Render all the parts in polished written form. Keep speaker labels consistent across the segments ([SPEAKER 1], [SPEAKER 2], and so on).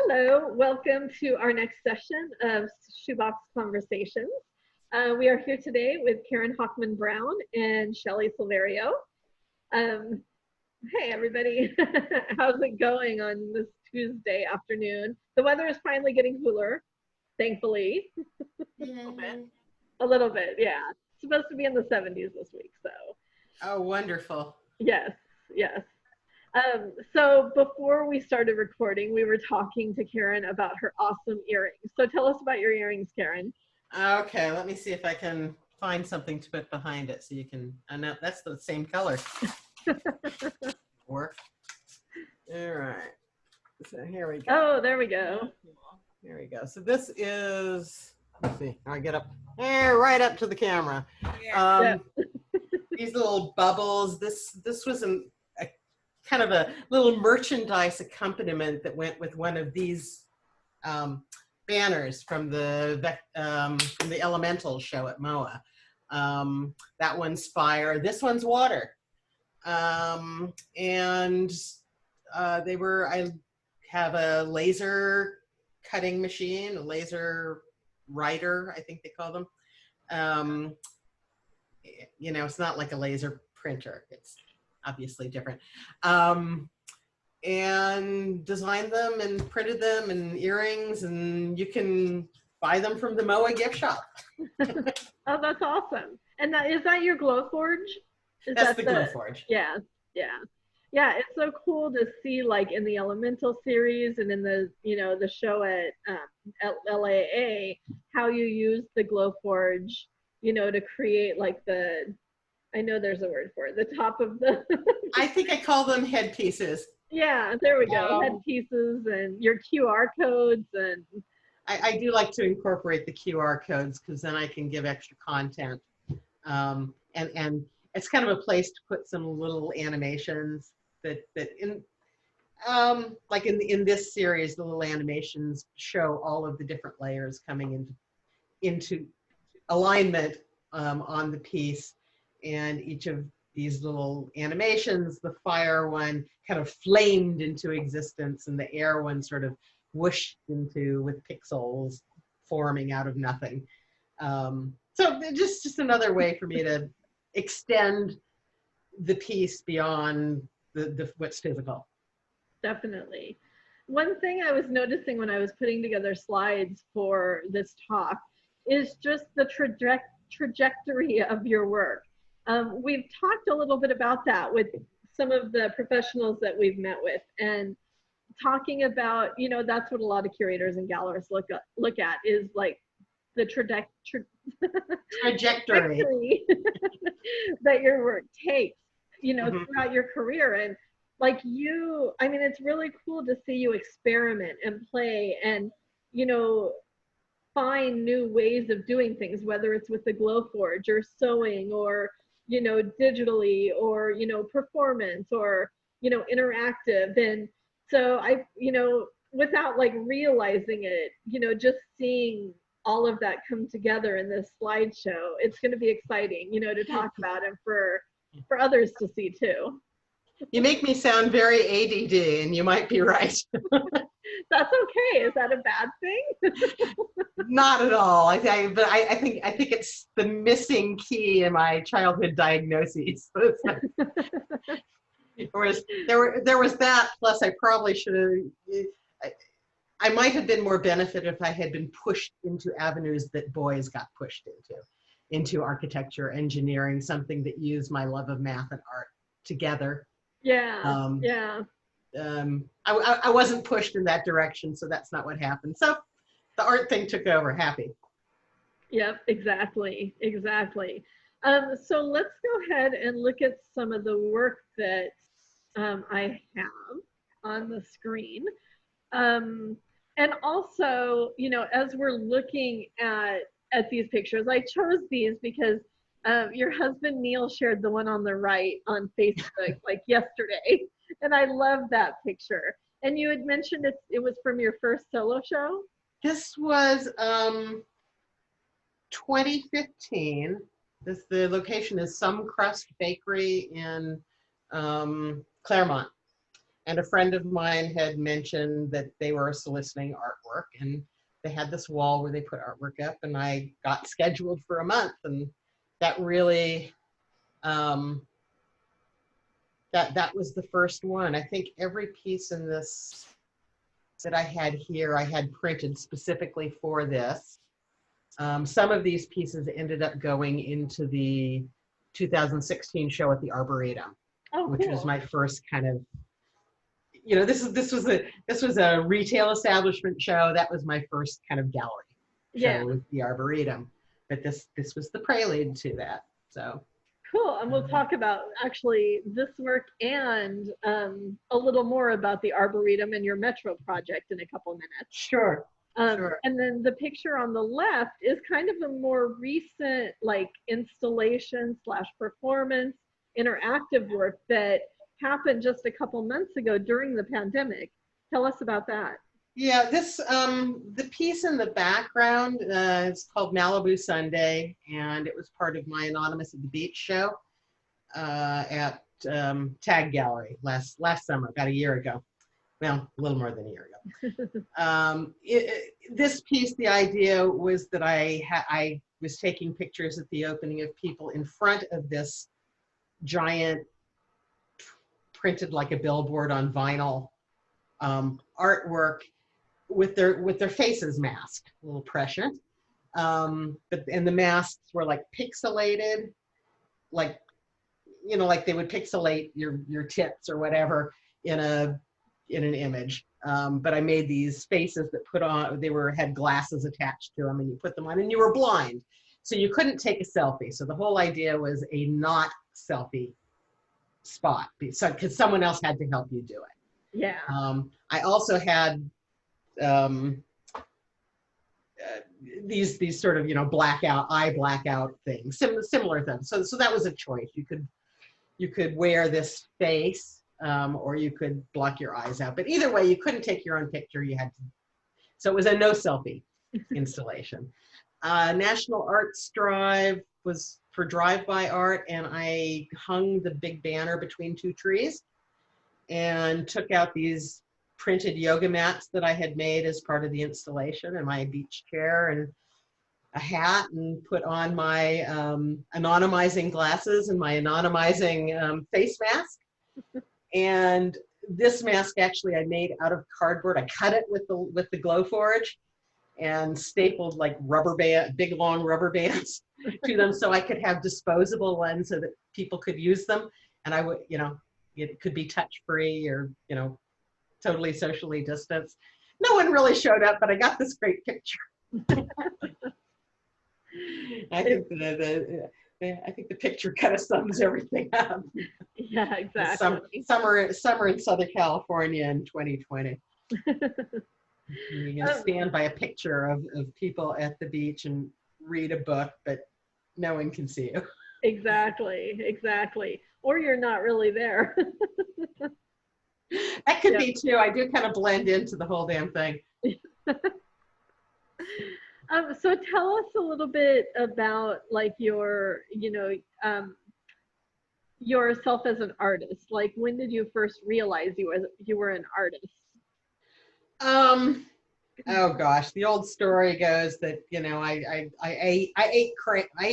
[SPEAKER 1] Hello, welcome to our next session of Shoebox Conversations. We are here today with Karen Hochman Brown and Sheli Silverio. Hey everybody, how's it going on this Tuesday afternoon? The weather is finally getting cooler, thankfully. A little bit, yeah. It's supposed to be in the 70s this week, so.
[SPEAKER 2] Oh, wonderful.
[SPEAKER 1] Yes, yes. So before we started recording, we were talking to Karen about her awesome earrings. So tell us about your earrings, Karen.
[SPEAKER 2] Okay, let me see if I can find something to put behind it so you can, no, that's the same color. Work. All right. So here we go.
[SPEAKER 1] Oh, there we go.
[SPEAKER 2] Here we go. So this is, let's see, I get up right up to the camera. These little bubbles, this was a kind of a little merchandise accompaniment that went with one of these banners from the Elemental show at MOAH. That one's fire, this one's water. I have a laser cutting machine, a laser writer, I think they call them. You know, it's not like a laser printer. It's obviously different. And designed them and printed them and earrings, and you can buy them from the MOAH gift shop.
[SPEAKER 1] Oh, that's awesome. And is that your Glowforge?
[SPEAKER 2] That's the Glowforge.
[SPEAKER 1] Yeah, yeah. Yeah, it's so cool to see, like, in the Elemental series and in the, you know, the show at LAA, how you use the Glowforge, you know, to create like I know there's a word for it, the top of the
[SPEAKER 2] I think I call them headpieces.
[SPEAKER 1] Yeah, there we go. Headpieces and your QR codes. And
[SPEAKER 2] I do like to incorporate the QR codes because then I can give extra content. And it's kind of a place to put some little animations that in like in this series, the little animations show all of the different layers coming into alignment on the piece. And each of these little animations, the fire one kind of flamed into existence, and the air one sort of whooshed into with pixels forming out of nothing. So just another way for me to extend the piece beyond what's physical.
[SPEAKER 1] Definitely. One thing I was noticing when I was putting together slides for this talk is just the trajectory of your work. We've talked a little bit about that with some of the professionals that we've met with, and talking about, you know, that's what a lot of curators and gallerists look at is like the trajectory that your work takes, you know, throughout your career. And like you, I mean, it's really cool to see you experiment and play and, you know, find new ways of doing things, whether it's with the Glowforge or sewing or, you know, digitally or, you know, performance or, you know, interactive. And so you know, without like realizing it, you know, just seeing all of that come together in this slideshow, it's going to be exciting, you know, to talk about and for others to see too.
[SPEAKER 2] You make me sound very ADD, and you might be right.
[SPEAKER 1] That's okay. Is that a bad thing?
[SPEAKER 2] Not at all. I think it's the missing key in my childhood diagnoses. There was that. Plus, I probably should have. I might have been more benefit if I had been pushed into avenues that boys got pushed into architecture, engineering, something that used my love of math and art together.
[SPEAKER 1] Yeah. Yeah.
[SPEAKER 2] I wasn't pushed in that direction, so that's not what happened. So the art thing took over. Happy.
[SPEAKER 1] Yep, exactly. So let's go ahead and look at some of the work that I have on the screen. And also, you know, as we're looking at these pictures, I chose these because your husband Neil shared the one on the right on Facebook like yesterday, and I love that picture. And you had mentioned it was from your first solo show?
[SPEAKER 2] This was 2015. The location is Some Crust Bakery in Claremont. And a friend of mine had mentioned that they were soliciting artwork, and they had this wall where they put artwork up, and I got scheduled for a month, and that really, that was the first one. I think every piece in this that I had here, I had printed specifically for this. Some of these pieces ended up going into the 2016 show at the Arboretum, which was my first kind of, you know, this was a retail establishment show. That was my first kind of gallery show with the Arboretum, but this was the prelude to that. So
[SPEAKER 1] cool. And we'll talk about actually this work and a little more about the Arboretum and your Metro project in a couple minutes.
[SPEAKER 2] Sure. Sure.
[SPEAKER 1] And then the picture on the left is kind of a more recent, like, installation / performance, interactive work that happened just a couple months ago during the pandemic. Tell us about that.
[SPEAKER 2] Yeah, this the piece in the background is called Malibu Sunday, and it was part of my Anonymous at the Beach show at Tag Gallery last summer, about a year ago. Well, a little more than a year ago. This piece, the idea was that I was taking pictures at the opening of people in front of this giant, printed like a billboard on vinyl artwork with their faces masked, a little prescient. And the masks were like pixelated, like, you know, like they would pixelate your tits or whatever in an image. But I made these faces that had glasses attached to them, and you put them on and you were blind. So you couldn't take a selfie. So the whole idea was a not selfie spot, because someone else had to help you do it.
[SPEAKER 1] Yeah.
[SPEAKER 2] I also had these sort of, you know, eye blackout things, similar things. So that was a choice. You could wear this face, or you could block your eyes out. But either way, you couldn't take your own picture. You had to. So it was a no selfie installation. National Arts Drive was for drive-by art, and I hung the big banner between two trees and took out these printed yoga mats that I had made as part of the installation, and my beach chair and a hat, and put on my anonymizing glasses and my anonymizing face mask. And this mask actually I made out of cardboard. I cut it with the Glowforge and stapled like big long rubber bands to them, so I could have disposable ones so that people could use them. And I would, you know, it could be touch free or, you know, totally socially distanced. No one really showed up, but I got this great picture. I think the picture kind of sums everything up.
[SPEAKER 1] Yeah, exactly.
[SPEAKER 2] Summer in Southern California in 2020. You can stand by a picture of people at the beach and read a book, but no one can see you.
[SPEAKER 1] Exactly. Or you're not really there.
[SPEAKER 2] That could be too. I do kind of blend into the whole damn thing.
[SPEAKER 1] So tell us a little bit about, like, your, you know, yourself as an artist. Like, when did you first realize you were an artist?
[SPEAKER 2] Oh gosh, the old story goes that, you know, I ate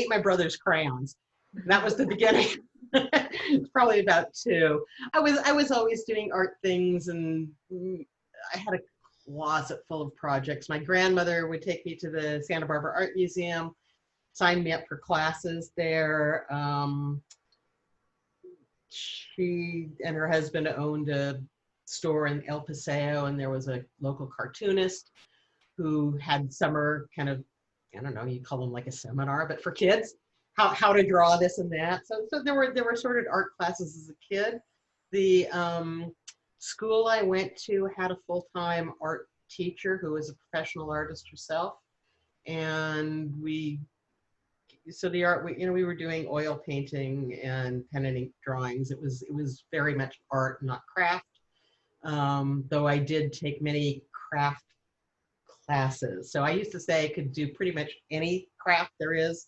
[SPEAKER 2] my brother's crayons. That was the beginning. It's probably about 2. I was always doing art things, and I had a closet full of projects. My grandmother would take me to the Santa Barbara Art Museum, sign me up for classes there. She and her husband owned a store in El Paseo, and there was a local cartoonist who had summer kind of, I don't know, you call them like a seminar, but for kids, how to draw this and that. So there were sort of art classes as a kid. The school I went to had a full-time art teacher who was a professional artist herself, and we were doing oil painting and pen and ink drawings. It was very much art, not craft. Though I did take many craft classes. So I used to say I could do pretty much any craft there is,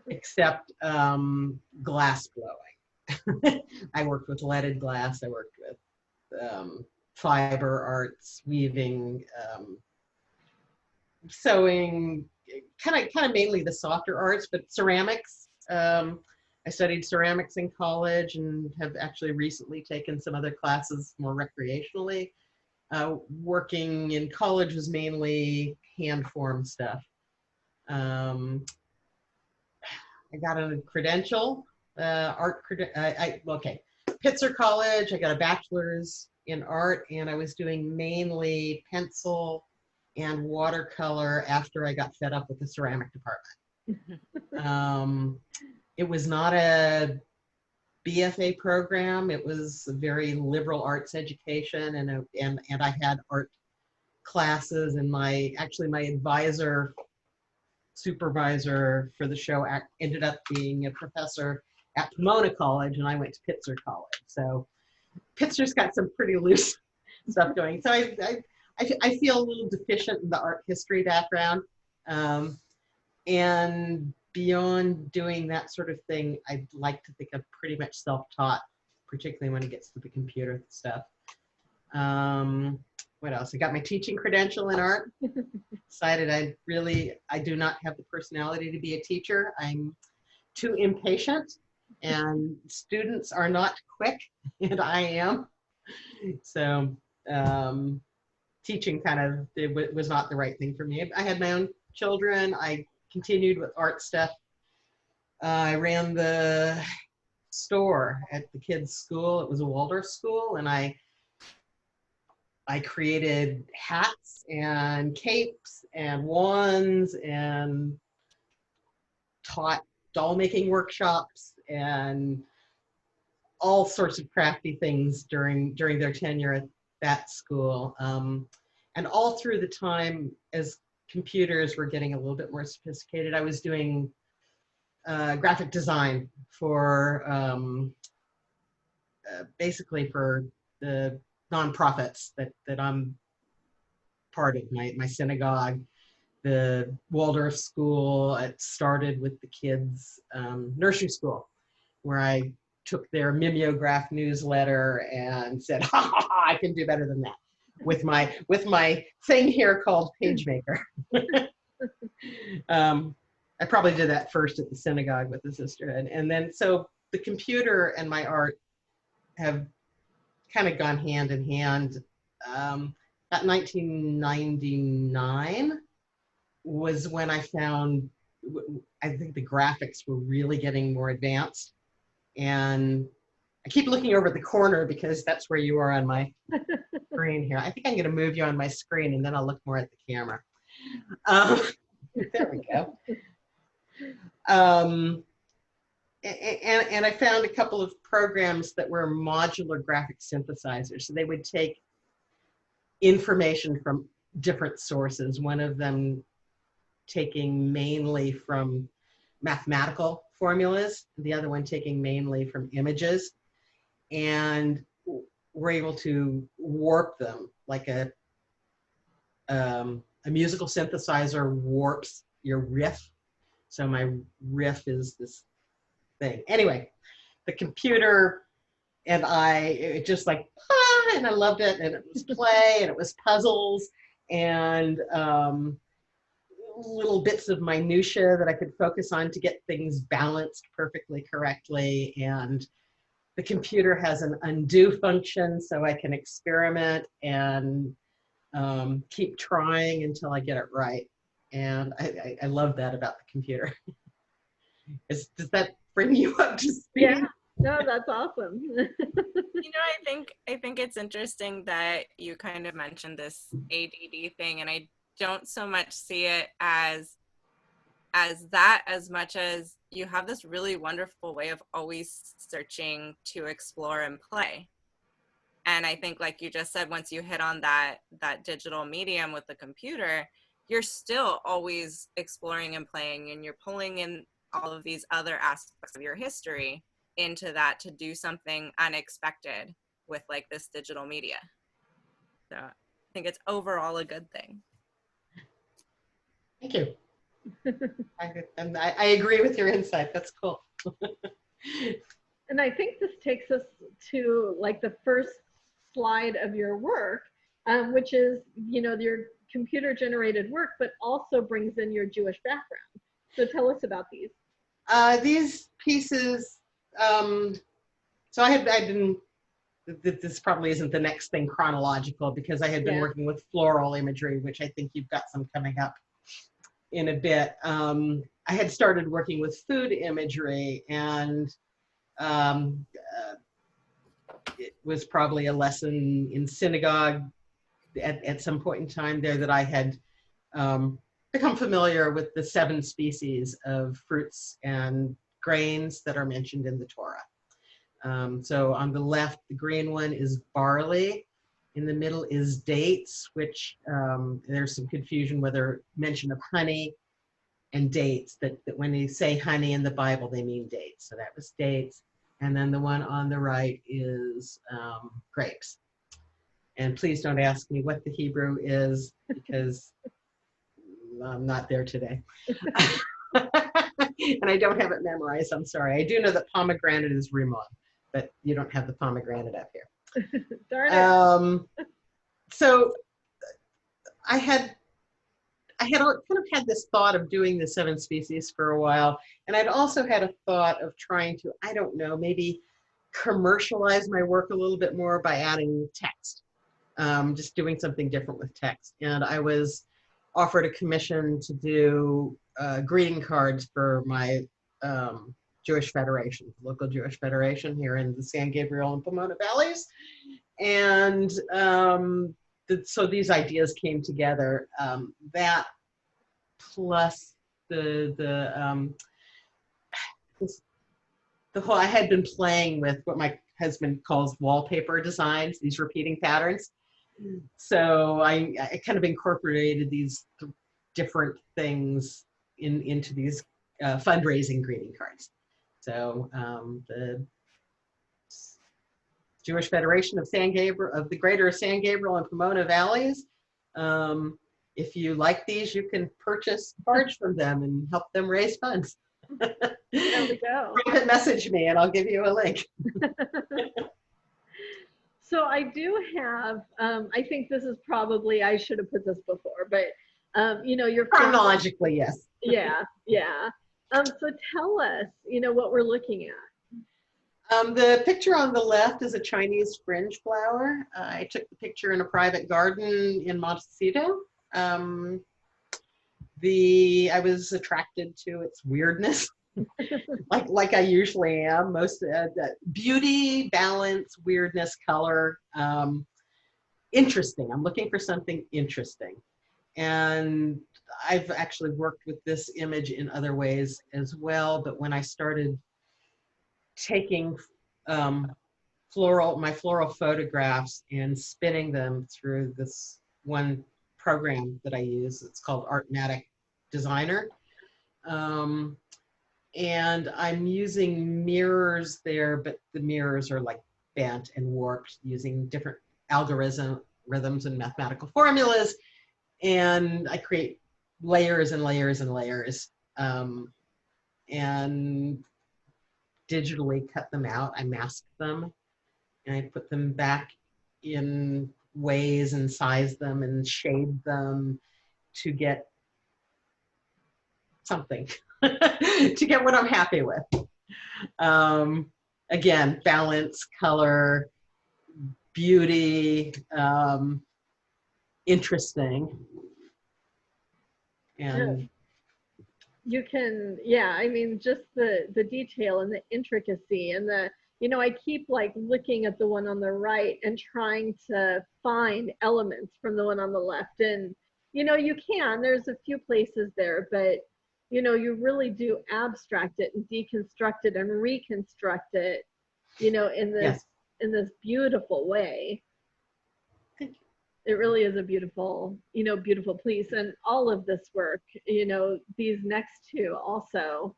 [SPEAKER 2] except glass blowing. I worked with leaded glass. I worked with fiber arts, weaving, sewing, kind of mainly the softer arts, but ceramics. I studied ceramics in college and have actually recently taken some other classes more recreationally. Working in college was mainly hand formed stuff. I got a credential, Pitzer College. I got a bachelor's in art, and I was doing mainly pencil and watercolor after I got fed up with the ceramic department. It was not a BFA program. It was a very liberal arts education, and I had art classes, and my supervisor for the show ended up being a professor at Pomona College, and I went to Pitzer College. So Pitzer's got some pretty loose stuff going. So I feel a little deficient in the art history background. And beyond doing that sort of thing, I'd like to think I'm pretty much self-taught, particularly when it gets to the computer stuff. What else? I got my teaching credential in art. Decided I do not have the personality to be a teacher. I'm too impatient, and students are not quick, and I am. So teaching was not the right thing for me. I had my own children. I continued with art stuff. I ran the store at the kids' school. It was a Waldorf school, and I created hats and capes and wands and taught doll making workshops and all sorts of crafty things during their tenure at that school. And all through the time, as computers were getting a little bit more sophisticated, I was doing graphic design for basically for the nonprofits that I'm part of, my synagogue, the Waldorf school. It started with the kids' nursery school, where I took their mimeograph newsletter and said, ha ha ha, I can do better than that with my thing here called PageMaker. I probably did that first at the synagogue with the sisterhood. And then, so the computer and my art have kind of gone hand in hand. About 1999 was when I found, I think the graphics were really getting more advanced. And I keep looking over at the corner because that's where you are on my screen here. I think I'm gonna move you on my screen and then I'll look more at the camera. There we go. And I found a couple of programs that were modular graphic synthesizers. So they would take information from different sources, one of them taking mainly from mathematical formulas, the other one taking mainly from images, and we're able to warp them like a musical synthesizer warps your riff. So my riff is this thing. Anyway, the computer and it just like, and I loved it, and it was play, and it was puzzles, and little bits of minutia that I could focus on to get things balanced perfectly correctly. And the computer has an undo function, so I can experiment and keep trying until I get it right. And I love that about the computer. Does that bring you up to speed?
[SPEAKER 1] Yeah, no, that's awesome.
[SPEAKER 3] I think it's interesting that you kind of mentioned this ADD thing, and I don't so much see it as that as much as you have this really wonderful way of always searching to explore and play. And I think, like you just said, once you hit on that digital medium with the computer, you're still always exploring and playing, and you're pulling in all of these other aspects of your history into that to do something unexpected with like this digital media. So I think it's overall a good thing.
[SPEAKER 2] Thank you. I agree with your insight. That's cool.
[SPEAKER 1] And I think this takes us to like the first slide of your work, which is, you know, your computer generated work, but also brings in your Jewish background. So tell us about these.
[SPEAKER 2] These pieces, so I've been, this probably isn't the next thing chronological, because I had been working with floral imagery, which I think you've got some coming up in a bit. I had started working with food imagery, and it was probably a lesson in synagogue at some point in time there that I had become familiar with the 7 species of fruits and grains that are mentioned in the Torah. So on the left, the green one is barley. In the middle is dates, which there's some confusion whether mention of honey and dates, that when they say honey in the Bible, they mean dates. So that was dates. And then the one on the right is grapes. And please don't ask me what the Hebrew is, because I'm not there today. And I don't have it memorized, I'm sorry. I do know that pomegranate is rimon, but you don't have the pomegranate up here.
[SPEAKER 1] Darn it.
[SPEAKER 2] So I had kind of had this thought of doing the 7 species for a while. And I'd also had a thought of trying to, I don't know, maybe commercialize my work a little bit more by adding text, just doing something different with text. And I was offered a commission to do greeting cards for my Jewish Federation, local Jewish Federation here in the San Gabriel and Pomona Valleys. And so these ideas came together. That plus the whole, I had been playing with what my husband calls wallpaper designs, these repeating patterns. So I kind of incorporated these different things into these fundraising greeting cards. So the Jewish Federation of San Gabriel, of the Greater San Gabriel and Pomona Valleys. If you like these, you can purchase cards from them and help them raise funds.
[SPEAKER 1] There we go.
[SPEAKER 2] Private message me and I'll give you a link.
[SPEAKER 1] So I do have, I think this is probably, I should have put this before, but you know, your
[SPEAKER 2] chronologically, yes.
[SPEAKER 1] Yeah. So tell us, you know, what we're looking at.
[SPEAKER 2] The picture on the left is a Chinese fringe flower. I took the picture in a private garden in Montecito. I was attracted to its weirdness, like I usually am. Most beauty, balance, weirdness, color, interesting. I'm looking for something interesting, and I've actually worked with this image in other ways as well. But when I started taking my floral photographs and spinning them through this one program that I use, it's called Artmatic Designer. And I'm using mirrors there, but the mirrors are like bent and warped using different algorithms and mathematical formulas. And I create layers and layers and layers, and digitally cut them out. I mask them and I put them back in ways and size them and shade them to get something, to get what I'm happy with. Again, balance, color, beauty, interesting. And
[SPEAKER 1] you can, yeah, I mean, just the detail and the intricacy and the, you know, I keep like looking at the one on the right and trying to find elements from the one on the left. And, you know, you can, there's a few places there, but, you know, you really do abstract it and deconstruct it and reconstruct it, you know, in this, in this beautiful way. It really is a beautiful, you know, beautiful piece. And all of this work, you know, these next two also,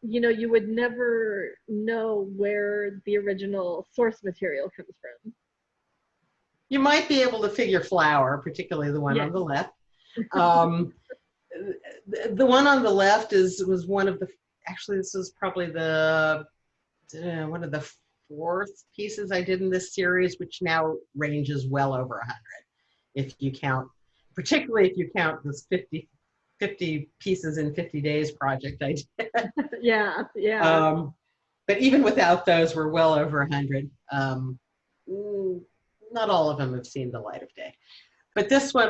[SPEAKER 1] you know, you would never know where the original source material comes from.
[SPEAKER 2] You might be able to figure flower, particularly the one on the left. The one on the left was one of the, actually this was probably the, one of the fourth pieces I did in this series, which now ranges well over 100. If you count, particularly if you count this 50 pieces in 50 days project I did.
[SPEAKER 1] Yeah, yeah.
[SPEAKER 2] But even without those, we're well over 100. Not all of them have seen the light of day. But this one,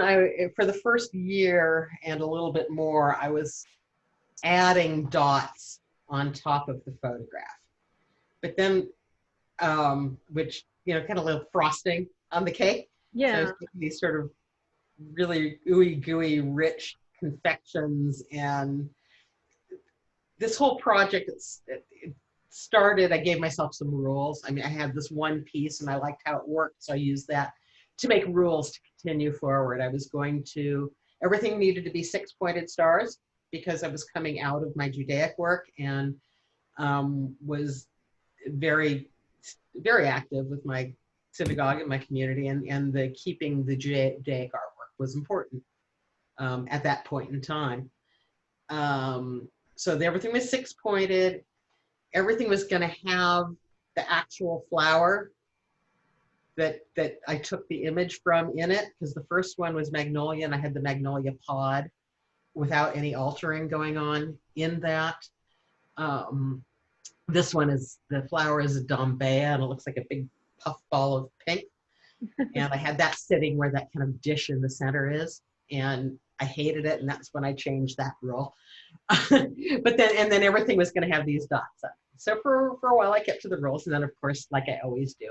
[SPEAKER 2] for the first year and a little bit more, I was adding dots on top of the photograph. But then, which, kind of a little frosting on the cake.
[SPEAKER 1] Yeah.
[SPEAKER 2] So I was making these sort of really ooey gooey, rich confections. And this whole project, it started, I gave myself some rules. I mean, I had this one piece and I liked how it worked, so I used that to make rules to continue forward. I was everything needed to be 6-pointed stars because I was coming out of my Judaic work and was very, very active with my synagogue and my community, and keeping the Judaic artwork was important at that point in time. So everything was 6-pointed. Everything was going to have the actual flower that I took the image from in it, because the first one was magnolia, and I had the magnolia pod without any altering going on in that. This one the flower is a dombea, and it looks like a big puff ball of pink. And I had that sitting where that kind of dish in the center is, and I hated it, and that's when I changed that rule. But then everything was going to have these dots up. So for a while I kept to the rules, and then of course, like I always do,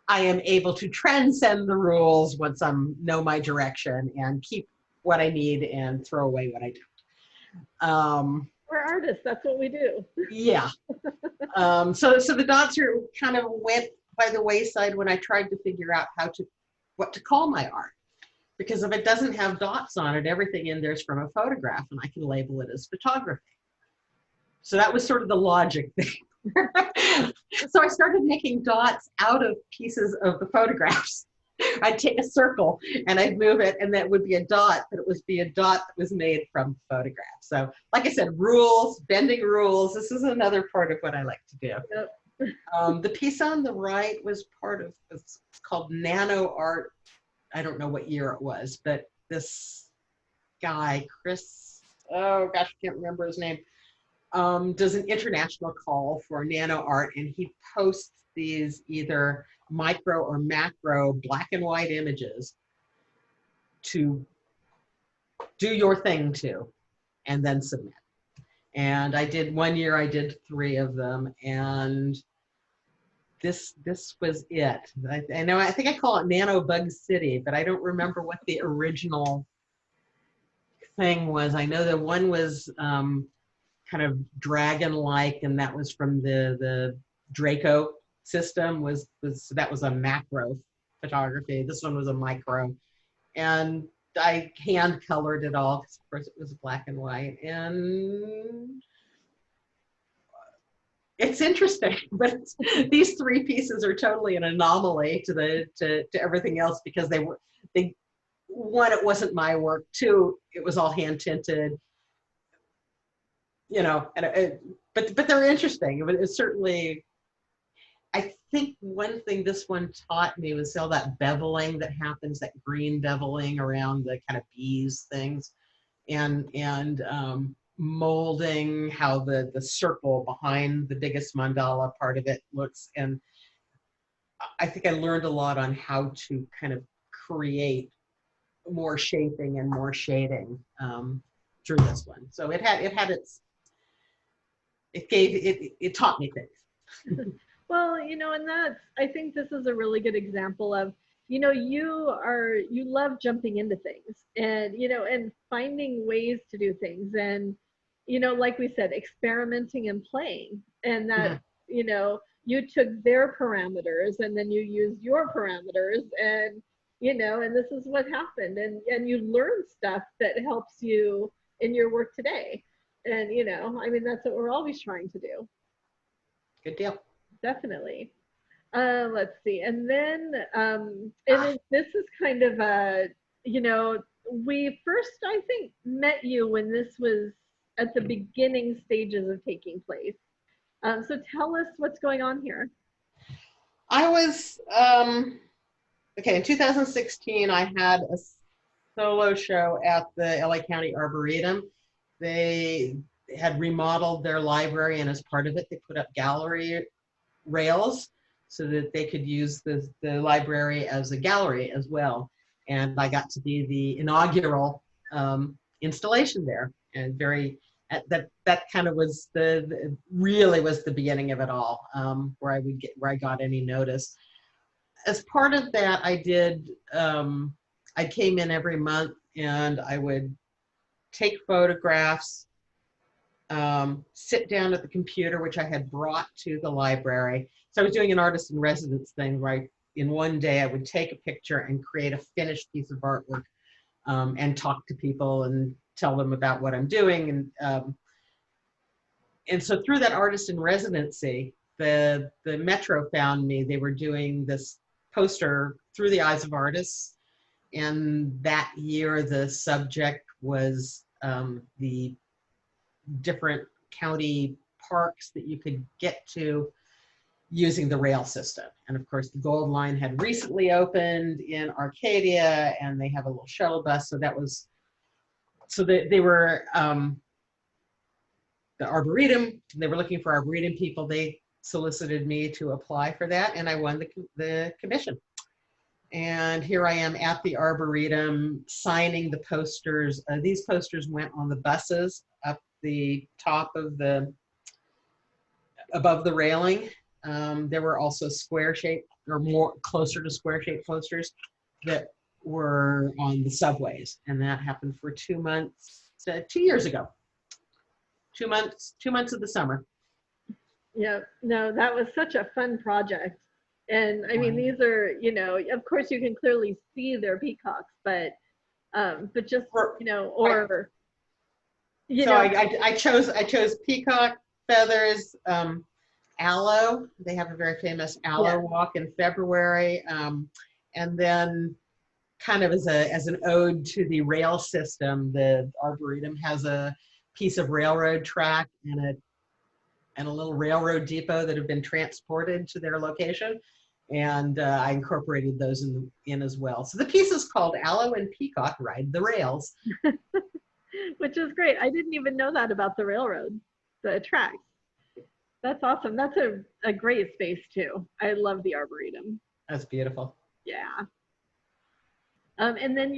[SPEAKER 2] I am able to transcend the rules once I know my direction and keep what I need and throw away what I don't.
[SPEAKER 1] We're artists, that's what we do.
[SPEAKER 2] Yeah. So the dots kind of went by the wayside when I tried to figure out what to call my art. Because if it doesn't have dots on it, everything in there is from a photograph, and I can label it as photography. So that was sort of the logic thing. So I started making dots out of pieces of the photographs. I'd take a circle and I'd move it, and that would be a dot, but it would be a dot that was made from photograph. So like I said, rules, bending rules. This is another part of what I like to do. Yep. The piece on the right was it's called Nano Art. I don't know what year it was, but this guy, oh gosh, I can't remember his name, does an international call for nano art, and he posts these either micro or macro black and white images to do your thing to, and then submit. And one year I did 3 of them, and this was it. I think I call it Nano Bug City, but I don't remember what the original thing was. I know that one was kind of dragon-like, and that was from the Draco system. That was a macro photography. This one was a micro, and I hand colored it all because of course it was black and white, and it's interesting. But these 3 pieces are totally an anomaly to everything else, because one, it wasn't my work. 2, it was all hand tinted. But they're interesting. It's certainly, I think one thing this one taught me was all that beveling that happens, that green beveling around the kind of bees things, and molding how the circle behind the biggest mandala part of it looks. And I think I learned a lot on how to kind of create more shaping and more shading through this one. So it taught me things.
[SPEAKER 1] Well, and I think this is a really good example of, you love jumping into things, and, and finding ways to do things, and, like we said, experimenting and playing, and that, you took their parameters and then you used your parameters, and, and this is what happened, and you learn stuff that helps you in your work today. And, that's what we're always trying to do.
[SPEAKER 2] Good deal.
[SPEAKER 1] Definitely. Let's see. And then, this is kind of we first, I think, met you when this was at the beginning stages of taking place. So tell us what's going on here.
[SPEAKER 2] I was, okay, in 2016, I had a solo show at the LA County Arboretum. They had remodeled their library, and as part of it, they put up gallery rails so that they could use the library as a gallery as well. And I got to be the inaugural installation there, and that kind of was really was the beginning of it all, where I got any notice. As part of that, I came in every month and I would take photographs, sit down at the computer, which I had brought to the library. So I was doing an artist in residence thing, right? In one day, I would take a picture and create a finished piece of artwork, and talk to people and tell them about what I'm doing. And so through that artist in residency, the Metro found me. They were doing this poster through the eyes of artists. And that year, the subject was the different county parks that you could get to using the rail system. And of course, the Gold Line had recently opened in Arcadia, and they have a little shuttle bus. So that was, so they were, the Arboretum, they were looking for Arboretum people. They solicited me to apply for that, and I won the commission. And here I am at the Arboretum signing the posters. These posters went on the buses up the top of above the railing. There were also square-shaped, or more closer to square-shaped posters that were on the subways. And that happened for 2 months, 2 years ago. 2 months of the summer.
[SPEAKER 1] Yeah, no, that was such a fun project. And I mean, these are, you know, of course you can clearly see they're peacocks, but just, you know, or, you know.
[SPEAKER 2] I chose peacock feathers, aloe. They have a very famous aloe walk in February. And then kind of as an ode to the rail system, the Arboretum has a piece of railroad track and a little railroad depot that have been transported to their location. And I incorporated those in as well. So the piece is called Aloe and Peacock Ride the Rails.
[SPEAKER 1] Which is great. I didn't even know that about the railroad, the tracks. That's awesome. That's a great space too. I love the Arboretum.
[SPEAKER 2] That's beautiful.
[SPEAKER 1] Yeah. And then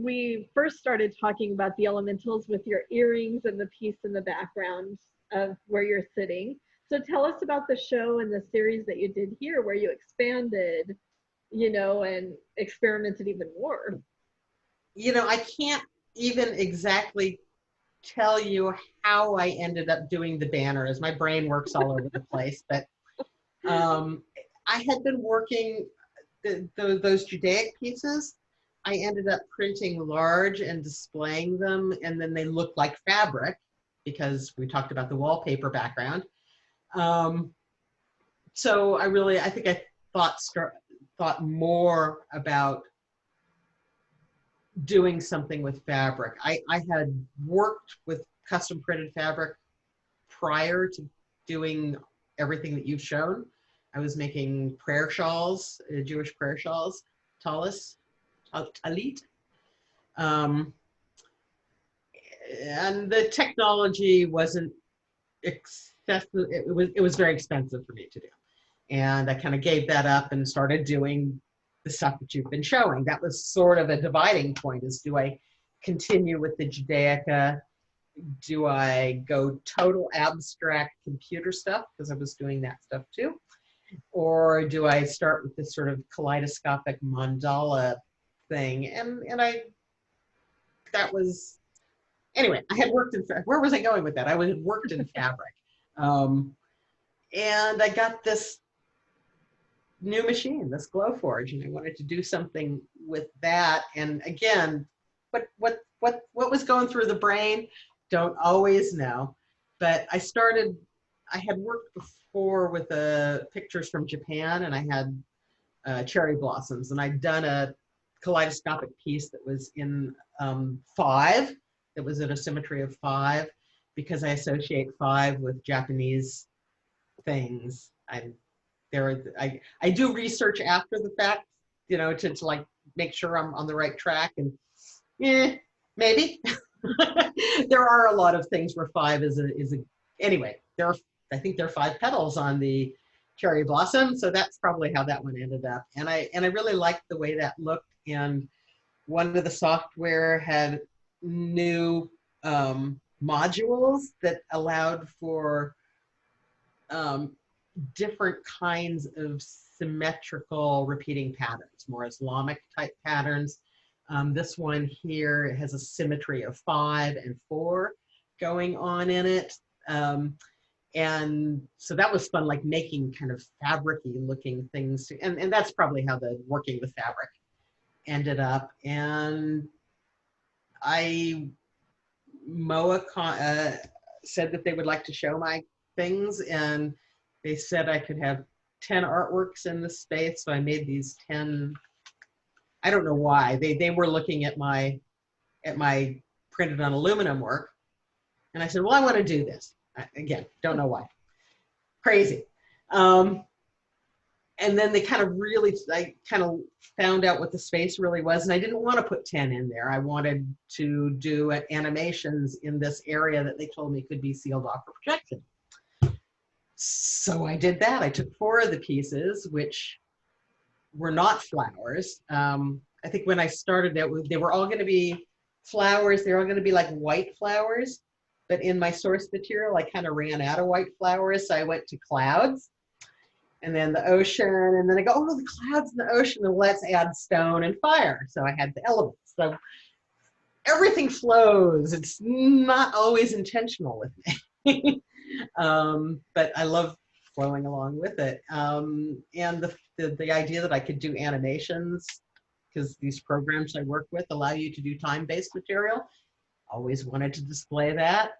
[SPEAKER 1] we first started talking about the elementals with your earrings and the piece in the background of where you're sitting. So tell us about the show and the series that you did here, where you expanded, you know, and experimented even more.
[SPEAKER 2] You know, I can't even exactly tell you how I ended up doing the banners. My brain works all over the place, but I had been working those Judaic pieces. I ended up printing large and displaying them, and then they looked like fabric because we talked about the wallpaper background. So I think I thought more about doing something with fabric. I had worked with custom printed fabric prior to doing everything that you've shown. I was making prayer shawls, Jewish prayer shawls, talit. And the technology wasn't excessive. It was very expensive for me to do. And I kind of gave that up and started doing the stuff that you've been showing. That was sort of a dividing point, is do I continue with the Judaica? Do I go total abstract computer stuff? Because I was doing that stuff too. Or do I start with this sort of kaleidoscopic mandala thing? And that was, anyway, I had worked in, where was I going with that? I had worked in fabric. And I got this new machine, this Glowforge, and I wanted to do something with that. And again, what was going through the brain, don't always know. But I had worked before with pictures from Japan, and I had cherry blossoms, and I'd done a kaleidoscopic piece that was in 5, that was at a symmetry of 5, because I associate 5 with Japanese things. I do research after the fact, you know, to like make sure I'm on the right track, and maybe. There are a lot of things where 5 is a anyway, I think there are 5 petals on the cherry blossom, so that's probably how that one ended up. And I really liked the way that looked, and one of the software had new modules that allowed for different kinds of symmetrical repeating patterns, more Islamic type patterns. This one here has a symmetry of 5 and 4 going on in it. And so that was fun, like making kind of fabric-y looking things. And that's probably how the working with fabric ended up. And MOAH said that they would like to show my things, and they said I could have 10 artworks in the space. So I made these 10. I don't know why. They were looking at my printed on aluminum work. And I said, well, I want to do this. Again, don't know why. Crazy. And then they I kind of found out what the space really was. And I didn't want to put 10 in there. I wanted to do animations in this area that they told me could be sealed off for projection. So I did that. I took 4 of the pieces, which were not flowers. I think when I started it, they were all going to be flowers. They were all going to be like white flowers. But in my source material, I kind of ran out of white flowers. So I went to clouds, and then the ocean. And then I go, oh, the clouds and the ocean, and let's add stone and fire. So I had the elements. So everything flows. It's not always intentional with me. But I love flowing along with it. And the idea that I could do animations, because these programs I work with allow you to do time-based material, always wanted to display that.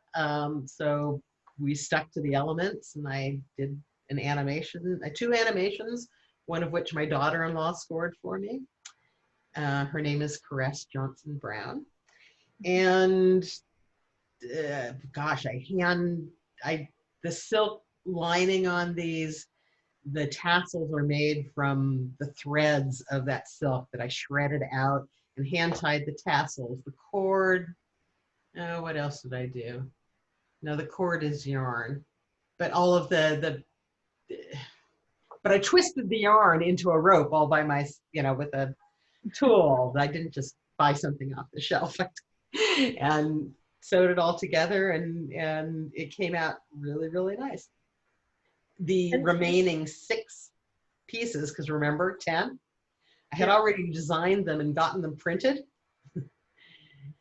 [SPEAKER 2] So we stuck to the elements, and I did an animation, 2 animations, one of which my daughter-in-law scored for me. Her name is Kristine Johnson Brown. And gosh, the silk lining on these, the tassels are made from the threads of that silk that I shredded out and hand tied the tassels. The cord, what else did I do? No, the cord is yarn, but all of but I twisted the yarn into a rope all by with a tool. I didn't just buy something off the shelf. And sewed it all together, and it came out really, really nice. The remaining 6 pieces, because remember, 10, I had already designed them and gotten them printed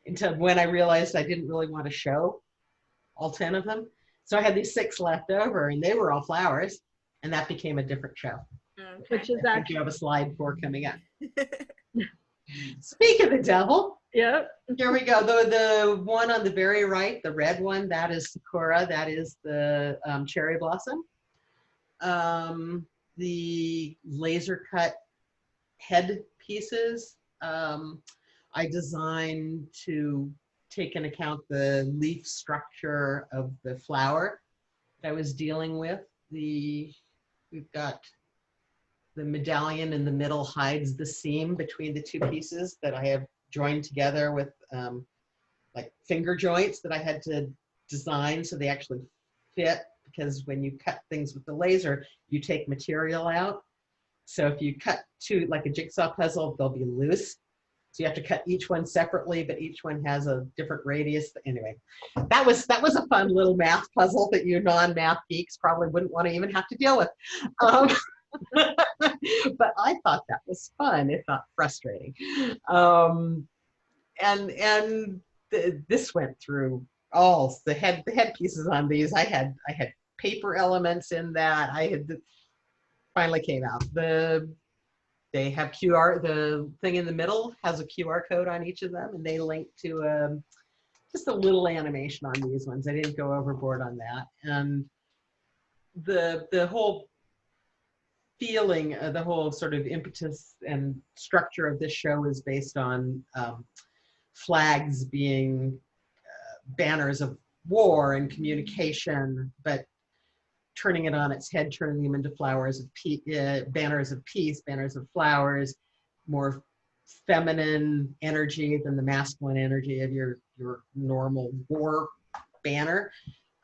[SPEAKER 2] until when I realized I didn't really want to show all 10 of them. So I had these 6 left over, and they were all flowers, and that became a different show.
[SPEAKER 3] Okay.
[SPEAKER 1] Which is actually,
[SPEAKER 2] you have a slide 4 coming up. Speak of the devil.
[SPEAKER 1] Yep.
[SPEAKER 2] Here we go. The one on the very right, the red one, that is Sakura. That is the cherry blossom. The laser cut head pieces, I designed to take into account the leaf structure of the flower that I was dealing with. We've got the medallion in the middle hides the seam between the 2 pieces that I have joined together with like finger joints that I had to design so they actually fit, because when you cut things with the laser, you take material out. So if you cut 2 like a jigsaw puzzle, they'll be loose. So you have to cut each one separately, but each one has a different radius. Anyway, that was a fun little math puzzle that you non-math geeks probably wouldn't want to even have to deal with. But I thought that was fun, if not frustrating. This went through all the head pieces on these. I had paper elements in that. Finally came out. They have QR. The thing in the middle has a QR code on each of them, and they link to just a little animation on these ones. I didn't go overboard on that. And the whole feeling, the whole sort of impetus and structure of this show is based on flags being banners of war and communication, but turning it on its head, turning them into flowers of banners of peace, banners of flowers, more feminine energy than the masculine energy of your normal war banner.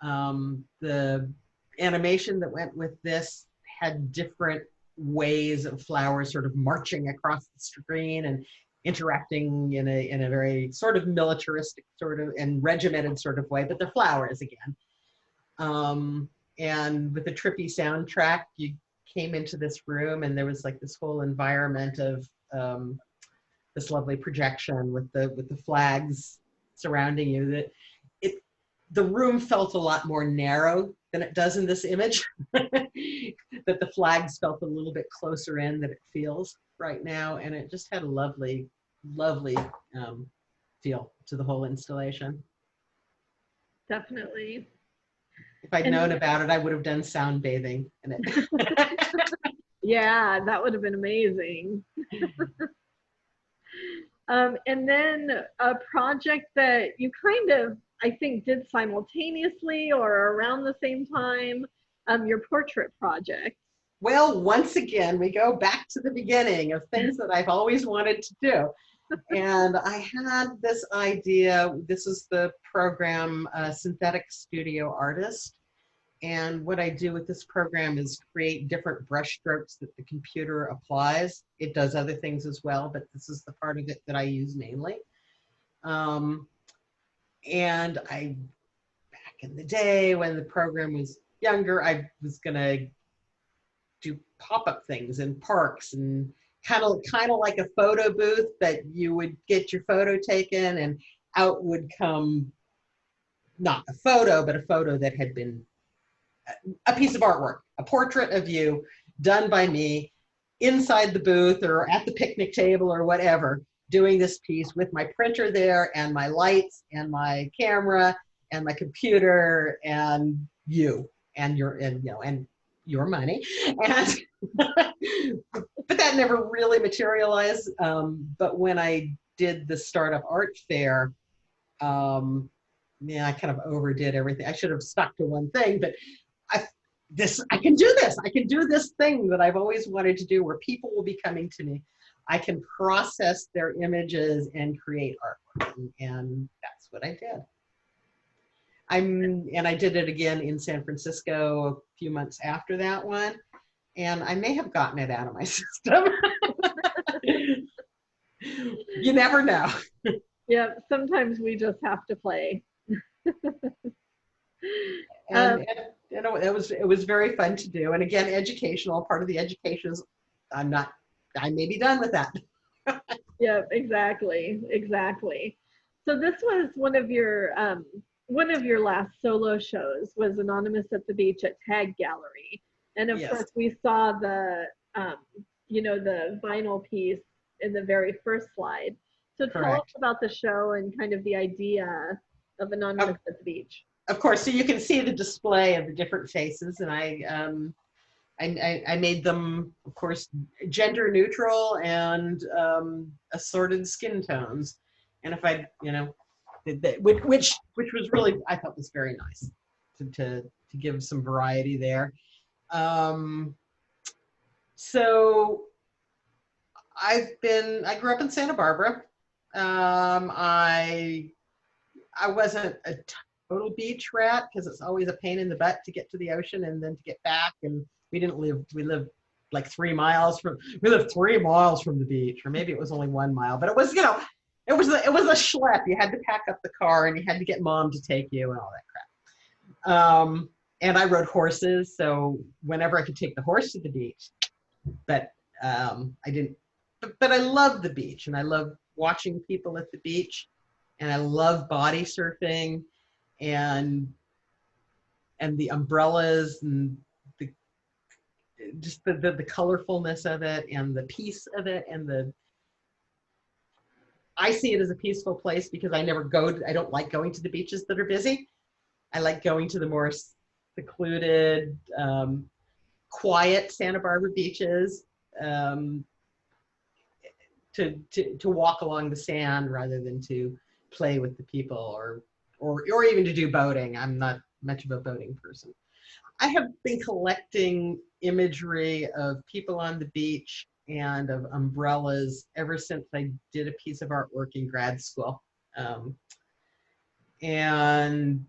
[SPEAKER 2] The animation that went with this had different ways of flowers sort of marching across the screen and interacting in a very sort of militaristic sort of and regimented sort of way, but they're flowers again. And with the trippy soundtrack, you came into this room and there was like this whole environment of this lovely projection with the flags surrounding you. That the room felt a lot more narrow than it does in this image. That the flags felt a little bit closer in than it feels right now, and it just had a lovely, lovely feel to the whole installation.
[SPEAKER 1] Definitely.
[SPEAKER 2] If I'd known about it, I would have done sound bathing in it.
[SPEAKER 1] Yeah, that would have been amazing. And then a project that you kind of, I think, did simultaneously or around the same time, your portrait project.
[SPEAKER 2] Well, once again, we go back to the beginning of things that I've always wanted to do. And I had this idea. This is the program, Synthetic Studio Artist. And what I do with this program is create different brush strokes that the computer applies. It does other things as well, but this is the part of it that I use mainly. And back in the day when the program was younger, I was gonna do pop-up things in parks and kind of like a photo booth, but you would get your photo taken and out would come not a photo, but a photo that had been a piece of artwork, a portrait of you done by me inside the booth or at the picnic table or whatever, doing this piece with my printer there and my lights and my camera and my computer and you and your money. And but that never really materialized. But when I did the startup art fair, yeah, I kind of overdid everything. I should have stuck to one thing, but I can do this. I can do this thing that I've always wanted to do where people will be coming to me. I can process their images and create artwork. And that's what I did. And I did it again in San Francisco a few months after that one. And I may have gotten it out of my system. You never know.
[SPEAKER 1] Yeah, sometimes we just have to play.
[SPEAKER 2] And you know, it was very fun to do. And again, educational, part of the education is I may be done with that.
[SPEAKER 1] Yeah, exactly. So this was one of your last solo shows was Anonymous at the Beach at Tag Gallery. And of course we saw the the vinyl piece in the very first slide. So tell us about the show and kind of the idea of Anonymous at the Beach.
[SPEAKER 2] Of course, so you can see the display of the different faces, and I made them, of course, gender neutral and assorted skin tones. And if I, which was really, I thought was very nice to give some variety there. So I grew up in Santa Barbara. I wasn't a total beach rat because it's always a pain in the butt to get to the ocean and then to get back. And we lived like 3 miles from the beach, or maybe it was only 1 mile, but it was, it was a schlep. You had to pack up the car and you had to get mom to take you and all that crap. And I rode horses, so whenever I could take the horse to the beach, but I didn't, but I love the beach and I love watching people at the beach, and I love body surfing and the umbrellas and the colorfulness of it and the peace of it, and I see it as a peaceful place because I don't like going to the beaches that are busy. I like going to the more secluded, quiet Santa Barbara beaches, to walk along the sand rather than to play with the people or even to do boating. I'm not much of a boating person. I have been collecting imagery of people on the beach and of umbrellas ever since I did a piece of artwork in grad school. And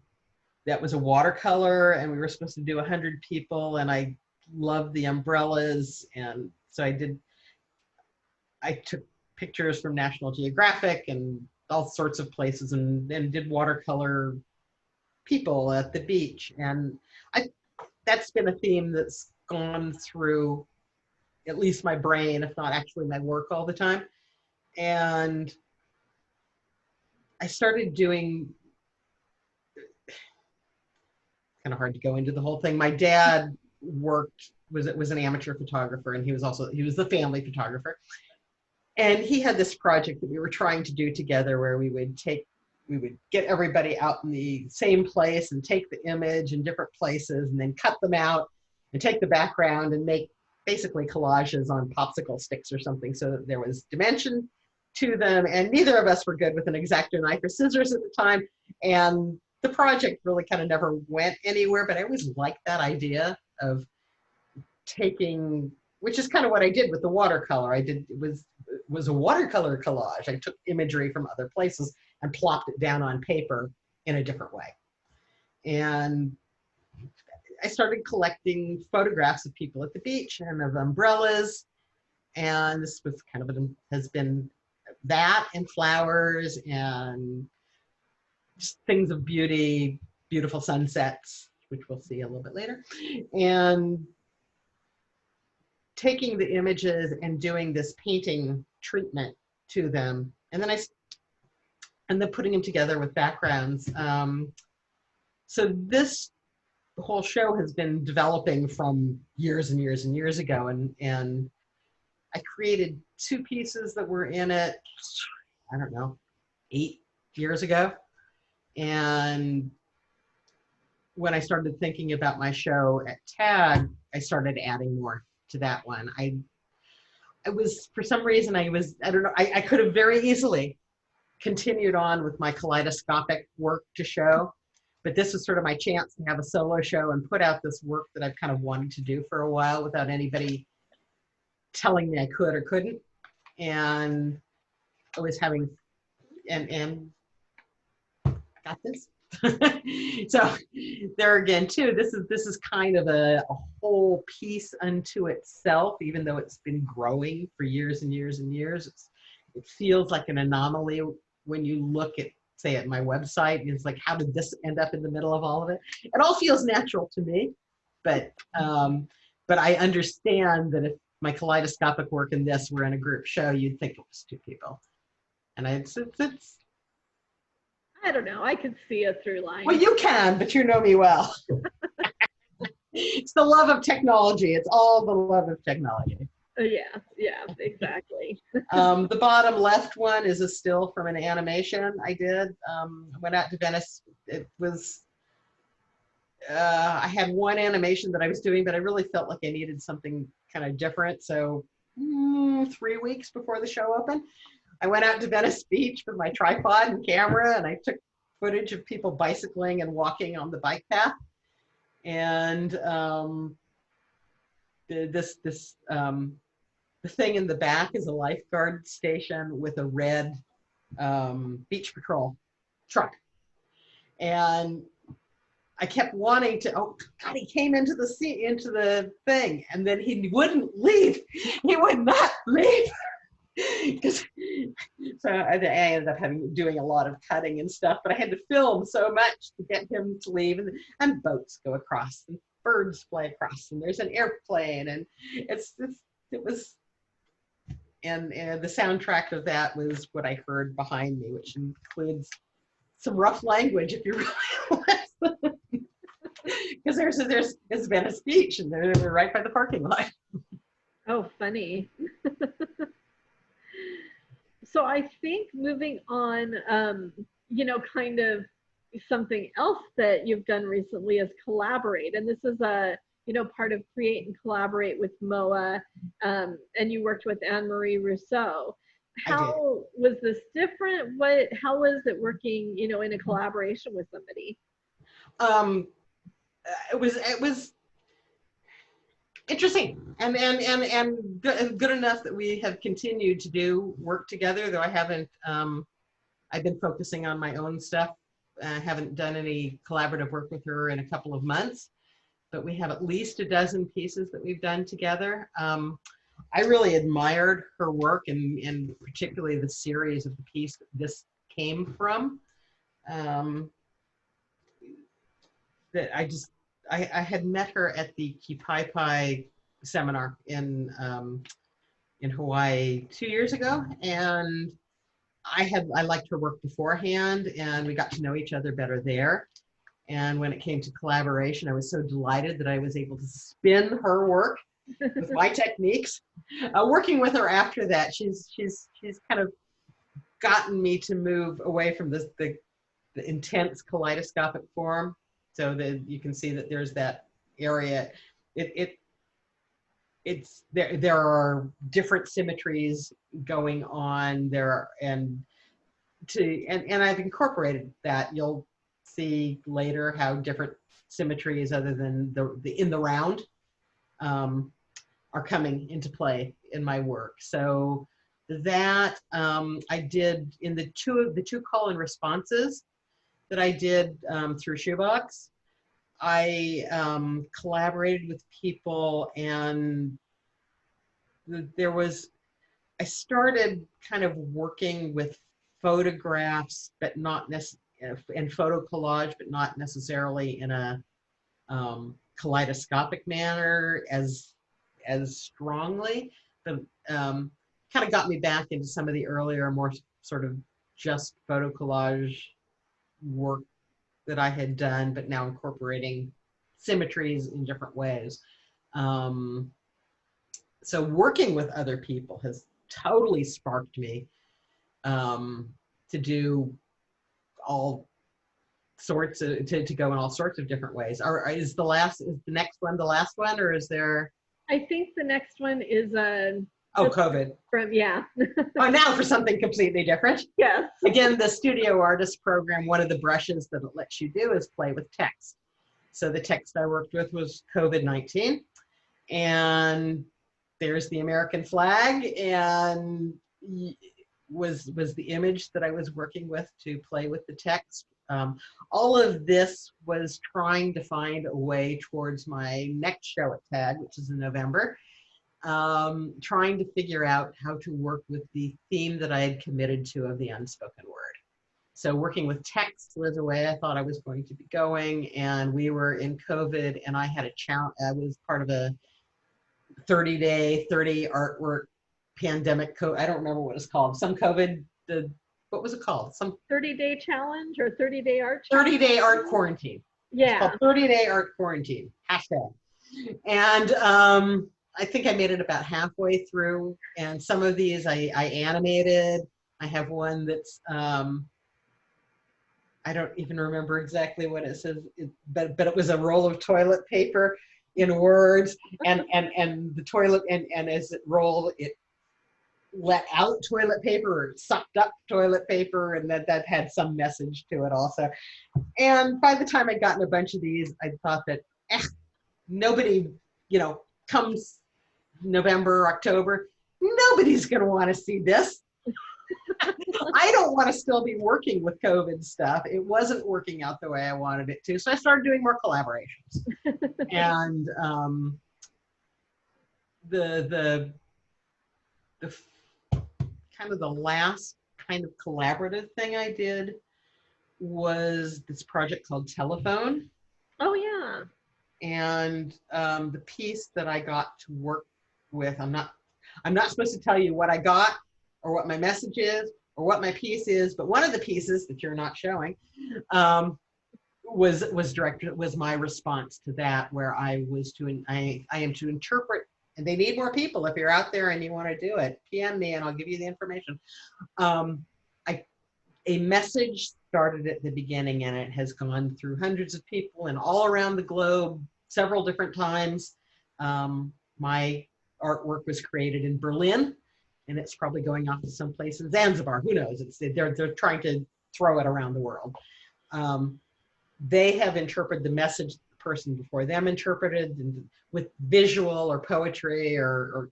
[SPEAKER 2] that was a watercolor, and we were supposed to do 100 people, and I loved the umbrellas, and so I took pictures from National Geographic and all sorts of places, and did watercolor people at the beach. And that's been a theme that's gone through at least my brain, if not actually my work, all the time. And I started doing, kind of hard to go into the whole thing. My dad was an amateur photographer, and he was the family photographer. And he had this project that we were trying to do together where we would get everybody out in the same place and take the image in different places and then cut them out and take the background and make basically collages on popsicle sticks or something, so that there was dimension to them. And neither of us were good with an X-Acto knife or scissors at the time. And the project really kind of never went anywhere, but I always liked that idea of taking, which is kind of what I did with the watercolor. It was a watercolor collage. I took imagery from other places and plopped it down on paper in a different way. And I started collecting photographs of people at the beach and of umbrellas. And this was kind of has been that, and flowers, and just things of beauty, beautiful sunsets, which we'll see a little bit later. And taking the images and doing this painting treatment to them, and then putting them together with backgrounds. So this whole show has been developing from years and years and years ago, and I created 2 pieces that were in it, I don't know, 8 years ago. And when I started thinking about my show at TAG, I started adding more to that one. I was, for some reason, I don't know, I could have very easily continued on with my kaleidoscopic work to show, but this was sort of my chance to have a solo show and put out this work that I've kind of wanted to do for a while without anybody telling me I could or couldn't. And I was having, and got this. So there again too, this is kind of a whole piece unto itself, even though it's been growing for years and years and years. It feels like an anomaly when you look at, say, at my website. It's like, how did this end up in the middle of all of it? It all feels natural to me, but I understand that if my kaleidoscopic work and this were in a group show, you'd think it was 2 people. And it's
[SPEAKER 1] I don't know, I could see a through line.
[SPEAKER 2] Well, you can, but you know me well. It's the love of technology. It's all the love of technology.
[SPEAKER 1] Yeah, exactly.
[SPEAKER 2] The bottom left one is a still from an animation I did. I went out to Venice. It was, I had one animation that I was doing, but I really felt like I needed something kind of different. So 3 weeks before the show opened, I went out to Venice Beach with my tripod and camera, and I took footage of people bicycling and walking on the bike path. And the thing in the back is a lifeguard station with a red beach patrol truck. And I kept wanting to, oh God, he came into the thing, and then he wouldn't leave. He would not leave. So I ended up doing a lot of cutting and stuff, but I had to film so much to get him to leave, and boats go across, and birds fly across, and there's an airplane, and it was, and the soundtrack of that was what I heard behind me, which includes some rough language if you really listen. Because there's Venice Beach, and they're right by the parking lot.
[SPEAKER 1] Oh, funny. So I think moving on, kind of something else that you've done recently is collaborate. And this is part of Create and Collaborate with MOAH. And you worked with Anne-Marie Rousseau. How was this different? How was it working, in a collaboration with somebody?
[SPEAKER 2] it was interesting and good enough that we have continued to do work together, though I haven't, I've been focusing on my own stuff. I haven't done any collaborative work with her in a couple of months, but we have at least a dozen pieces that we've done together. I really admired her work, and particularly the series of the piece that this came from. That I had met her at the Kipaipai seminar in Hawaii 2 years ago, and I liked her work beforehand, and we got to know each other better there. And when it came to collaboration, I was so delighted that I was able to spin her work with my techniques. Working with her after that, she's kind of gotten me to move away from the intense kaleidoscopic form, so that you can see that there's that area. There are different symmetries going on there, and I've incorporated that. You'll see later how different symmetries other than the in the round are coming into play in my work. So that I did in the two call and responses that I did through Shoebox. I collaborated with people, and I started kind of working with photographs, but not and photo collage, but not necessarily in a kaleidoscopic manner as strongly. But kind of got me back into some of the earlier, more sort of just photo collage work that I had done, but now incorporating symmetries in different ways. So working with other people has totally sparked me to do all sorts of, to go in all sorts of different ways. Is the next one the last one, or is there?
[SPEAKER 1] I think the next one is
[SPEAKER 2] COVID.
[SPEAKER 1] Yeah.
[SPEAKER 2] Oh, now for something completely different.
[SPEAKER 1] Yes.
[SPEAKER 2] Again, the Studio Artist program, one of the brushes that it lets you do is play with text. So the text I worked with was COVID-19, and there's the American flag, and was the image that I was working with to play with the text. All of this was trying to find a way towards my next show at TAG, which is in November, trying to figure out how to work with the theme that I had committed to of the unspoken word. So working with text was a way I thought I was going to be going, and we were in COVID, and I had a challenge. I was part of a 30-day, 30 artwork pandemic. I don't remember what it's called. Some COVID, what was it called? Some
[SPEAKER 1] 30-day challenge or 30-day art challenge?
[SPEAKER 2] 30-day art quarantine.
[SPEAKER 1] Yeah.
[SPEAKER 2] It's called 30-day art quarantine, hashtag. And I think I made it about halfway through, and some of these I animated. I have one that's, I don't even remember exactly what it says, but it was a roll of toilet paper in words, and the toilet, and as it rolled, it let out toilet paper, or it sucked up toilet paper, and that had some message to it also. And by the time I'd gotten a bunch of these, I thought that nobody, comes November, October, nobody's going to want to see this. I don't want to still be working with COVID stuff. It wasn't working out the way I wanted it to. So I started doing more collaborations. And the kind of the last kind of collaborative thing I did was this project called Telephone.
[SPEAKER 1] Oh, yeah.
[SPEAKER 2] And the piece that I got to work with, I'm not supposed to tell you what I got or what my message is or what my piece is, but one of the pieces that you're not showing was my response to that, where I am to interpret, and they need more people. If you're out there and you want to do it, PM me and I'll give you the information. A message started at the beginning, and it has gone through hundreds of people and all around the globe several different times. My artwork was created in Berlin, and it's probably going off to someplace in Zanzibar. Who knows? They're trying to throw it around the world. They have interpreted the message the person before them interpreted with visual or poetry or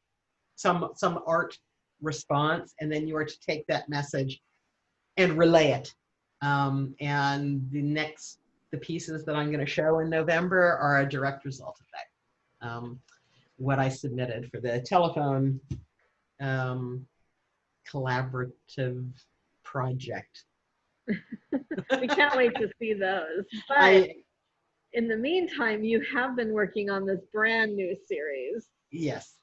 [SPEAKER 2] some art response, and then you are to take that message and relay it. And the pieces that I'm going to show in November are a direct result of that. What I submitted for the telephone collaborative project.
[SPEAKER 1] We can't wait to see those. But in the meantime, you have been working on this brand new series.
[SPEAKER 2] Yes.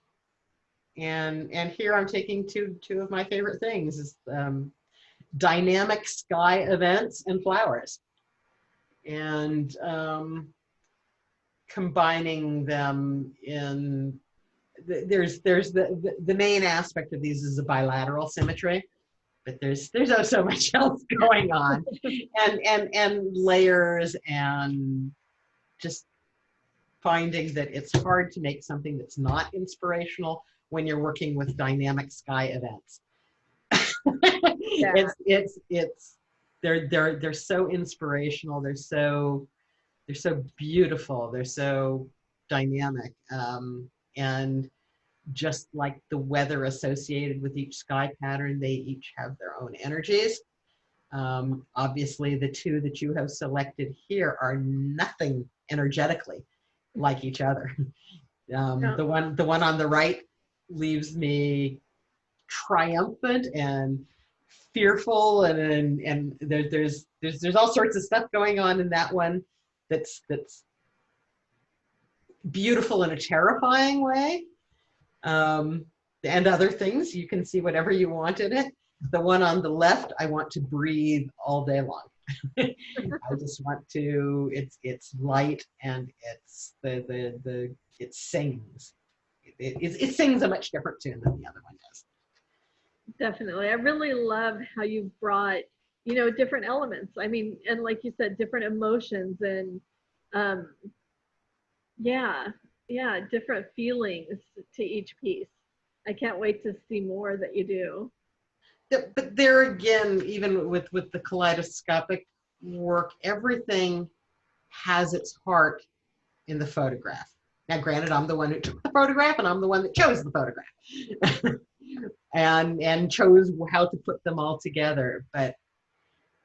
[SPEAKER 2] And here I'm taking two of my favorite things is dynamic sky events and flowers, and combining them in there's the main aspect of these is a bilateral symmetry, but there's oh so much else going on, and layers, and just finding that it's hard to make something that's not inspirational when you're working with dynamic sky events.
[SPEAKER 1] Yeah.
[SPEAKER 2] They're so inspirational, they're so beautiful, they're so dynamic, and just like the weather associated with each sky pattern, they each have their own energies. Obviously the two that you have selected here are nothing energetically like each other.
[SPEAKER 1] No.
[SPEAKER 2] The one on the right leaves me triumphant and fearful, and there's all sorts of stuff going on in that one that's beautiful in a terrifying way, and other things. You can see whatever you want in it. The one on the left, I want to breathe all day long. I just want to. It's light, and it's it sings. It sings a much different tune than the other one does.
[SPEAKER 1] Definitely. I really love how you brought, different elements. I mean, and like you said, different emotions and different feelings to each piece. I can't wait to see more that you do.
[SPEAKER 2] But there again, even with the kaleidoscopic work, everything has its heart in the photograph. Now, granted, I'm the one who took the photograph, and I'm the one that chose the photograph, and chose how to put them all together. But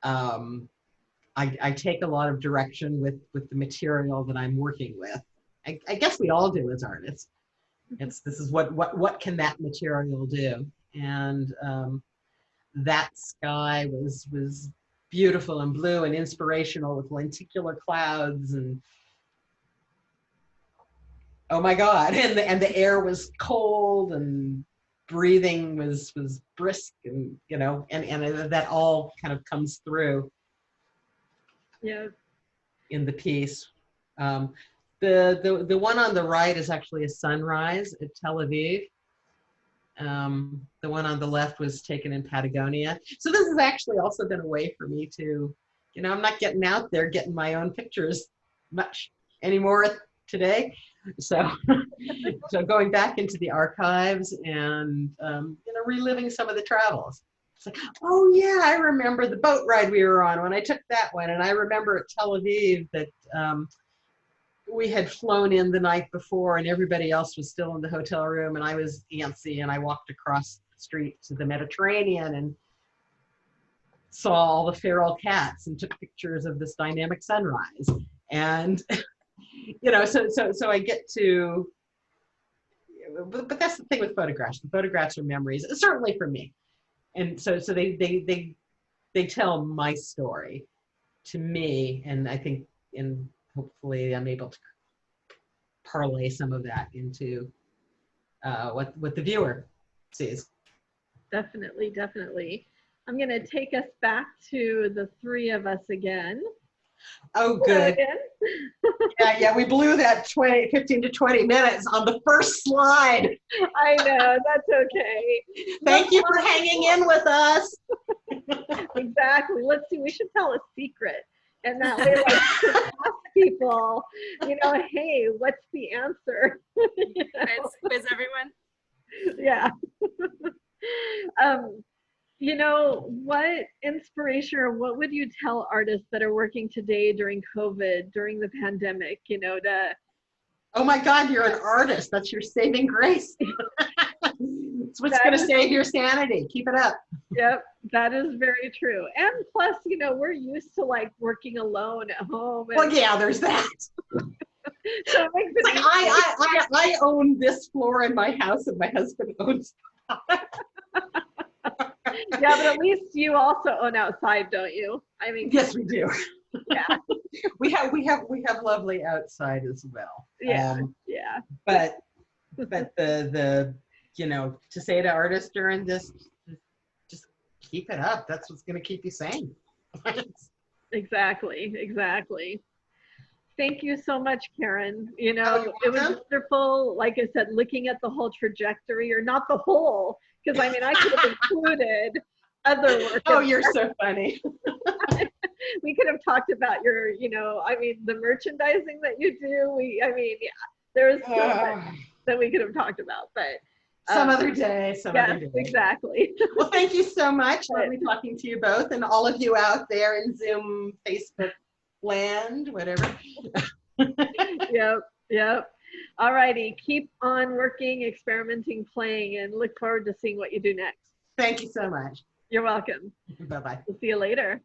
[SPEAKER 2] I take a lot of direction with the material that I'm working with. I guess we all do as artists. This is what can that material do, and that sky was beautiful and blue and inspirational with lenticular clouds, and oh my God, and the air was cold, and breathing was brisk, and and that all kind of comes through.
[SPEAKER 1] Yeah.
[SPEAKER 2] In the piece. The one on the right is actually a sunrise at Tel Aviv. The one on the left was taken in Patagonia. So this has actually also been a way for me to, I'm not getting out there getting my own pictures much anymore today. So, so going back into the archives and, reliving some of the travels. It's like, oh yeah, I remember the boat ride we were on when I took that one. And I remember at Tel Aviv that we had flown in the night before, and everybody else was still in the hotel room, and I was antsy, and I walked across the street to the Mediterranean and saw all the feral cats and took pictures of this dynamic sunrise. And so I get to, but that's the thing with photographs. The photographs are memories, certainly for me. And so they tell my story to me, and I think hopefully I'm able to parlay some of that into what the viewer sees.
[SPEAKER 1] Definitely, definitely. I'm going to take us back to the three of us again.
[SPEAKER 2] Oh, good. Yeah, we blew that 15 to 20 minutes on the first slide.
[SPEAKER 1] I know, that's okay.
[SPEAKER 2] Thank you for hanging in with us.
[SPEAKER 1] Exactly. Let's see, we should tell a secret. And that way, ask people, hey, what's the answer?
[SPEAKER 3] Quiz everyone.
[SPEAKER 1] Yeah. You know, what inspiration or what would you tell artists that are working today during COVID, during the pandemic, you know, to
[SPEAKER 2] Oh my God, you're an artist. That's your saving grace. It's what's going to save your sanity. Keep it up.
[SPEAKER 1] Yep, that is very true. And plus, you know, we're used to like working alone at home. And
[SPEAKER 2] Well, yeah, there's that.
[SPEAKER 1] so it makes it
[SPEAKER 2] Like I own this floor in my house, and my husband owns.
[SPEAKER 1] yeah, but at least you also own outside, don't you? I mean,
[SPEAKER 2] Yes, we do.
[SPEAKER 1] yeah,
[SPEAKER 2] we have lovely outside as well.
[SPEAKER 1] yeah, yeah.
[SPEAKER 2] But the you know, to say to artists during this, just keep it up. That's what's going to keep you sane.
[SPEAKER 1] Exactly, exactly. Thank you so much, Karen. You
[SPEAKER 2] Oh,
[SPEAKER 1] know,
[SPEAKER 2] you're
[SPEAKER 1] it was
[SPEAKER 2] welcome.
[SPEAKER 1] wonderful, like I said, looking at the whole trajectory, or not the whole, because I mean, I could have included other work.
[SPEAKER 2] Oh, you're so funny.
[SPEAKER 1] We could have talked about your, you know, I mean, the merchandising that you do. I mean, yeah, there's so much that we could have talked about, but
[SPEAKER 2] Some other day, some
[SPEAKER 1] yes,
[SPEAKER 2] other day.
[SPEAKER 1] exactly.
[SPEAKER 2] Well, thank you so much. Lovely talking to you both, and all of you out there in Zoom, Facebook land, whatever.
[SPEAKER 1] Yep, yep. All righty, keep on working, experimenting, playing, and look forward to seeing what you do next.
[SPEAKER 2] Thank you so much.
[SPEAKER 1] You're welcome.
[SPEAKER 2] Bye-bye.
[SPEAKER 1] We'll see you later.